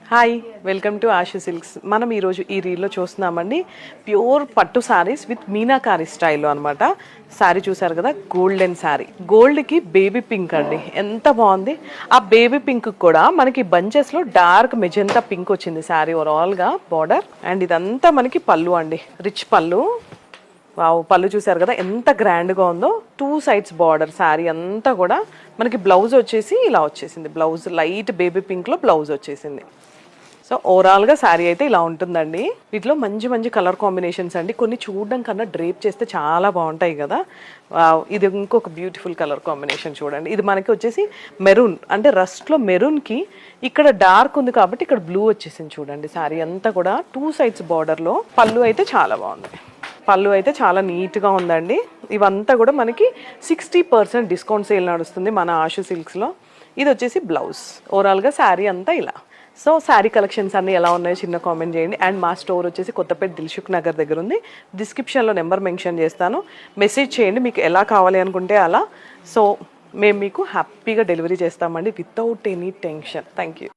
Hi, welcome to Ashu silks. మనం ఈరోజు ఈ రీల్లో చూస్తున్నామండి ప్యూర్ పట్టు శారీస్ విత్ మీనాకారి స్టైల్లో అనమాట. శారీ చూసారు కదా, గోల్డెన్ శారీ, గోల్డ్కి బేబీ పింక్ అండి, ఎంత బాగుంది. ఆ బేబీ పింక్ కూడా మనకి బంచెస్లో డార్క్ మెజెంతా పింక్ వచ్చింది శారీ ఓవరాల్గా బార్డర్. అండ్ ఇదంతా మనకి పళ్ళు అండి, రిచ్ పళ్ళు. వావ్, పళ్ళు చూసారు కదా ఎంత గ్రాండ్గా ఉందో. 2 సైడ్స్ బార్డర్ శారీ అంతా కూడా. మనకి బ్లౌజ్ వచ్చేసి ఇలా వచ్చేసింది, బ్లౌజ్ లైట్ బేబీ పింక్లో బ్లౌజ్ వచ్చేసింది. సో ఓవరాల్గా శారీ అయితే ఇలా ఉంటుందండి. వీటిలో మంచి మంచి కలర్ కాంబినేషన్స్ అండి, కొన్ని చూడడం కన్నా డ్రేప్ చేస్తే చాలా బాగుంటాయి కదా. ఇది ఇంకొక బ్యూటిఫుల్ కలర్ కాంబినేషన్ చూడండి. ఇది మనకి వచ్చేసి మెరూన్, అంటే రస్ట్లో మెరూన్కి ఇక్కడ డార్క్ ఉంది కాబట్టి ఇక్కడ బ్లూ వచ్చేసింది చూడండి. శారీ అంతా కూడా 2 సైడ్స్ బార్డర్లో. పళ్ళు అయితే చాలా బాగుంది, పళ్ళు అయితే చాలా నీట్గా ఉందండి. ఇవంతా కూడా మనకి 60% డిస్కౌంట్ సేల్ నడుస్తుంది మన ఆషు సిల్క్స్లో. ఇది వచ్చేసి బ్లౌజ్. ఓవరాల్గా శారీ అంతా ఇలా. సో శారీ కలెక్షన్స్ అన్నీ ఎలా ఉన్నాయో చిన్న కామెంట్ చేయండి. అండ్ మా స్టోర్ వచ్చేసి కొత్తపేట దిల్సుఖ్ నగర్ దగ్గర ఉంది. డిస్క్రిప్షన్లో నెంబర్ మెన్షన్ చేస్తాను, మెసేజ్ చేయండి మీకు ఎలా కావాలి అనుకుంటే అలా. సో మేము మీకు హ్యాపీగా డెలివరీ చేస్తామండి without any tension. Thank you.